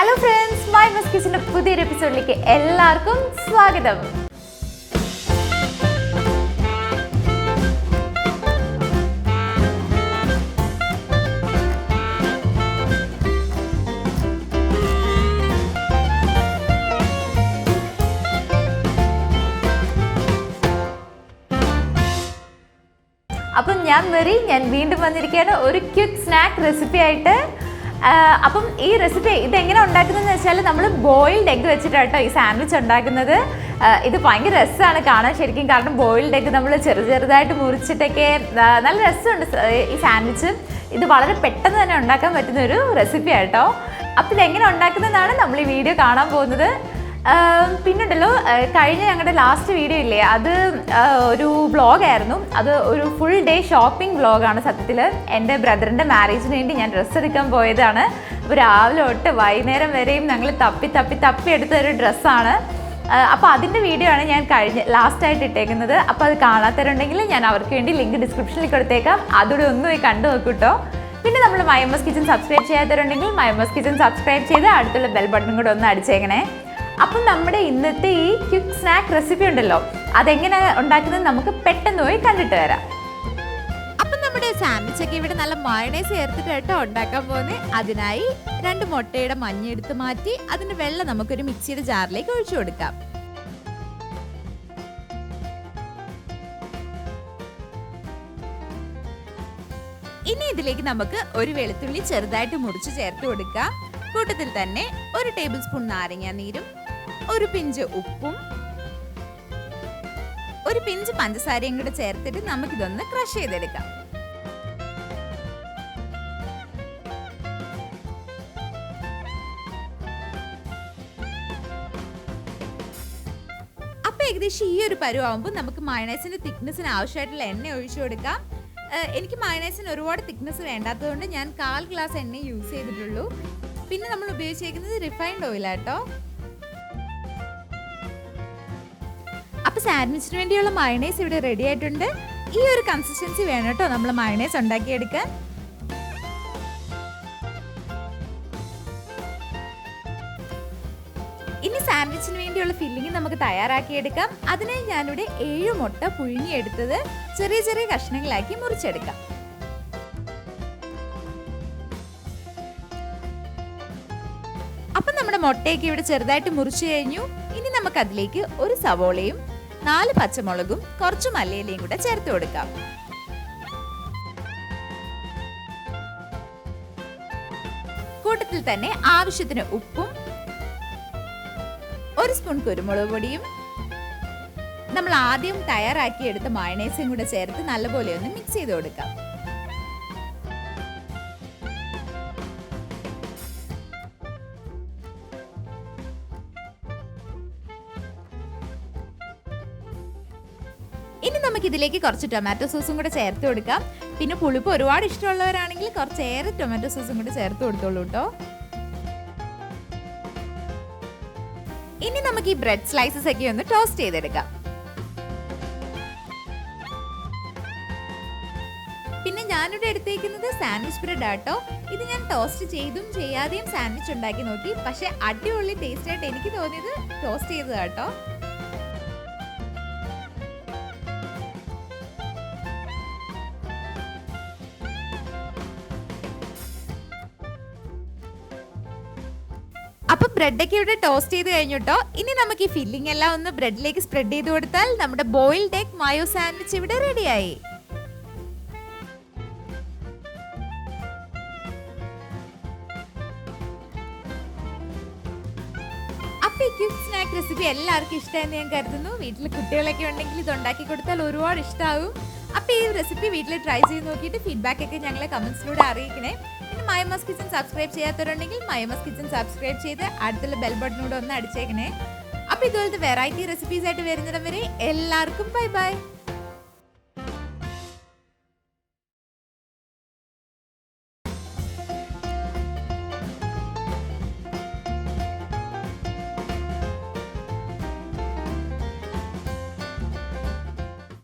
Hello friends, my miss കിച്ചൻ്റെ പുതിയൊരു എപ്പിസോഡിലേക്ക് എല്ലാവർക്കും സ്വാഗതം. അപ്പം ഞാൻ മെറി, ഞാൻ വീണ്ടും വന്നിരിക്കുകയാണ് ഒരു ക്വിക്ക് സ്നാക്ക് റെസിപ്പി ആയിട്ട്. അപ്പം ഈ റെസിപ്പി ഇതെങ്ങനെ ഉണ്ടാക്കുന്നതെന്ന് വെച്ചാൽ നമ്മൾ ബോയിൽഡ് എഗ്ഗ് വെച്ചിട്ടാട്ടോ ഈ സാൻഡ്വിച്ച് ഉണ്ടാക്കുന്നത്. ഇത് ഭയങ്കര രസമാണ് കാണാൻ ശരിക്കും, കാരണം ബോയിൽഡ് എഗ്ഗ് നമ്മൾ ചെറുതായിട്ട് മുറിച്ചിട്ടൊക്കെ നല്ല രസമുണ്ട് ഈ സാൻഡ്വിച്ച്. ഇത് വളരെ പെട്ടെന്ന് തന്നെ ഉണ്ടാക്കാൻ പറ്റുന്ന ഒരു റെസിപ്പി ആട്ടോ. അപ്പം ഇതെങ്ങനെ ഉണ്ടാക്കുന്നതെന്നാണ് നമ്മൾ ഈ വീഡിയോ കാണാൻ പോകുന്നത്. പിന്നുണ്ടല്ലോ, കഴിഞ്ഞ ഞങ്ങളുടെ ലാസ്റ്റ് വീഡിയോ ഇല്ലേ, അത് ഒരു വ്ളോഗായിരുന്നു. അത് ഒരു ഫുൾ ഡേ ഷോപ്പിംഗ് വ്ളോഗാണ്. സത്യത്തിൽ എൻ്റെ ബ്രദറിൻ്റെ മാരേജിന് വേണ്ടി ഞാൻ ഡ്രസ്സ് എടുക്കാൻ പോയതാണ്. അപ്പോൾ രാവിലെ തൊട്ട് വൈകുന്നേരം വരെയും ഞങ്ങൾ തപ്പി എടുത്ത ഒരു ഡ്രസ്സാണ്. അപ്പോൾ അതിൻ്റെ വീഡിയോ ആണ് ഞാൻ ലാസ്റ്റായിട്ട് ഇട്ടേക്കുന്നത്. അപ്പോൾ അത് കാണാത്തവരുണ്ടെങ്കിൽ ഞാൻ അവർക്ക് വേണ്ടി ലിങ്ക് ഡിസ്ക്രിപ്ഷനിൽ കൊടുത്തേക്കാം. അതുകൂടെ ഒന്ന് പോയി കണ്ടു നോക്കൂട്ടോ. പിന്നെ നമ്മൾ മയോമസ് കിച്ചൻ സബ്സ്ക്രൈബ് ചെയ്യാത്തവരുണ്ടെങ്കിൽ മയോമസ് കിച്ചൻ സബ്സ്ക്രൈബ് ചെയ്ത് അടുത്തുള്ള ബെൽ ബട്ടൺ കൂടെ ഒന്ന് അടിച്ചേക്കണേ. അപ്പം നമ്മുടെ ഇന്നത്തെ ഈ ക്വിക്ക് സ്നാക്ക് റെസിപ്പി ഉണ്ടല്ലോ, അതെങ്ങനെ ഉണ്ടാക്കുന്നത് നമുക്ക് പെട്ടെന്ന് പോയി കണ്ടിട്ട് വരാം. അപ്പം നമ്മുടെ സാൻഡ്വിച്ച് ഒക്കെ ഇവിടെ നല്ല മയണൈസ് ചേർത്തിട്ട് കേട്ടോ ഉണ്ടാക്കാൻ പോകുന്നത്. അതിനായി 2 മുട്ടയുടെ മഞ്ഞ എടുത്ത് മാറ്റി അതിൻ്റെ വെള്ളം നമുക്കൊരു മിക്സിയുടെ ജാറിലേക്ക് ഒഴിച്ചു കൊടുക്കാം. ഇനി ഇതിലേക്ക് നമുക്ക് ഒരു വെളുത്തുള്ളി ചെറുതായിട്ട് മുറിച്ച് ചേർത്ത് കൊടുക്കാം. കൂട്ടത്തിൽ തന്നെ 1 ടേബിൾ സ്പൂൺ നാരങ്ങ നീരും, ഒരു പിഞ്ച് ഉപ്പും, ഒരു പിഞ്ച് പഞ്ചസാരയും കൂടെ ചേർത്തിട്ട് നമുക്കിതൊന്ന് ക്രഷ് ചെയ്തെടുക്കാം. അപ്പൊ ഏകദേശം ഈ ഒരു പരുവാകുമ്പോൾ നമുക്ക് മയണൈസിന്റെ തിക്നെസ്സിന് ആവശ്യമായിട്ടുള്ള എണ്ണ ഒഴിച്ചു കൊടുക്കാം. എനിക്ക് മയണൈസിന് ഒരുപാട് തിക്നെസ് വേണ്ടാത്തതുകൊണ്ട് ഞാൻ 1/4 ഗ്ലാസ് എണ്ണ യൂസ് ചെയ്തിട്ടുള്ളൂ. പിന്നെ നമ്മൾ ഉപയോഗിച്ചിരിക്കുന്നത് റിഫൈൻഡ് ഓയിലാട്ടോ. അപ്പോൾ സാൻഡ്വിച്ചിന് വേണ്ടിയുള്ള മയണൈസ് ഇവിടെ റെഡി ആയിട്ടുണ്ട്. ഈ ഒരു കൺസിസ്റ്റൻസി വേണം കേട്ടോ നമ്മൾ മയണൈസ് ഉണ്ടാക്കിയെടുക്കാൻ. ഇനി സാൻഡ്വിച്ചിന് വേണ്ടിയുള്ള ഫില്ലിംഗ് നമുക്ക് തയ്യാറാക്കിയെടുക്കാം. അതിനായി ഞാനിവിടെ 7 മുട്ട പുഴുങ്ങിയെടുത്തത് ചെറിയ ചെറിയ കഷ്ണങ്ങളാക്കി മുറിച്ചെടുക്കാം. അപ്പം നമ്മുടെ മുട്ടയൊക്കെ ഇവിടെ ചെറുതായിട്ട് മുറിച്ചു കഴിഞ്ഞു. ഇനി നമുക്ക് അതിലേക്ക് ഒരു സവോളയും 4 പച്ചമുളകും കുറച്ച് മല്ലിയിലയും കൂടെ ചേർത്ത് കൊടുക്കാം. കൂട്ടത്തിൽ തന്നെ ആവശ്യത്തിന് ഉപ്പും 1 സ്പൂൺ കുരുമുളക് പൊടിയും നമ്മൾ ആദ്യം തയ്യാറാക്കിയെടുത്ത മയണൈസും കൂടെ ചേർത്ത് നല്ലപോലെ ഒന്ന് മിക്സ് ചെയ്ത് കൊടുക്കാം. ഇനി നമുക്ക് ഇതിലേക്ക് കുറച്ച് ടൊമാറ്റോ സോസും കൂടെ ചേർത്ത് കൊടുക്കാം. പിന്നെ പുളിപ്പ് ഒരുപാട് ഇഷ്ടമുള്ളവരാണെങ്കിൽ കുറച്ചേറെ ടൊമാറ്റോ സോസും കൂടെ ചേർത്ത് കൊടുത്തോളൂ കേട്ടോ. ഇനി നമുക്ക് ഈ ബ്രെഡ് സ്ലൈസസ് ഒക്കെ ഒന്ന് ടോസ്റ്റ് ചെയ്തെടുക്കാം. പിന്നെ ഞാനിവിടെ എടുത്തേക്കുന്നത് സാൻഡ്വിച്ച് ബ്രെഡ് ആട്ടോ. ഇത് ഞാൻ ടോസ്റ്റ് ചെയ്തും ചെയ്യാതെയും സാൻഡ്വിച്ച് ഉണ്ടാക്കി നോക്കി. പക്ഷെ അടിപൊളി ടേസ്റ്റ് ആയിട്ട് എനിക്ക് തോന്നിയത് ടോസ്റ്റ് ചെയ്തതാട്ടോ. അപ്പൊ ബ്രെഡൊക്കെ ഇവിടെ ടോസ്റ്റ് ചെയ്ത് കഴിഞ്ഞിട്ടോ. ഇനി നമുക്ക് ഈ ഫില്ലിംഗ് എല്ലാം ഒന്ന് ബ്രെഡിലേക്ക് സ്പ്രെഡ് ചെയ്ത് കൊടുത്താൽ നമ്മുടെ ബോയിൽഡ് എഗ് മായോ സാൻഡ്വിച്ച് ഇവിടെ റെഡിയായി. അപ്പൊ ഈ ക്വിക്ക് സ്നാക്ക് റെസിപ്പി എല്ലാവർക്കും ഇഷ്ടമായെന്ന് ഞാൻ കരുതുന്നു. വീട്ടിൽ കുട്ടികളൊക്കെ ഉണ്ടെങ്കിൽ ഇത് ഉണ്ടാക്കി കൊടുത്താൽ ഒരുപാട് ഇഷ്ടമാകും. അപ്പൊ ഈ റെസിപ്പി വീട്ടിൽ ട്രൈ ചെയ്ത് നോക്കിയിട്ട് ഫീഡ്ബാക്ക് ഒക്കെ ഞങ്ങളെ കമന്റ്സിലൂടെ അറിയിക്കണേ. പിന്നെ മയോമസ് കിച്ചൻ സബ്സ്ക്രൈബ് ചെയ്യാത്തവരുണ്ടെങ്കിൽ മയോമസ് കിച്ചൻ സബ്സ്ക്രൈബ് ചെയ്ത് അടുത്തുള്ള ബെൽ ബട്ടണൂടെ ഒന്ന് അടിച്ചേക്കണേ. അപ്പൊ ഇതുപോലത്തെ വെറൈറ്റി റെസിപ്പീസ് ആയിട്ട് വരുന്നിടം വരെ എല്ലാവർക്കും ബൈ ബൈ.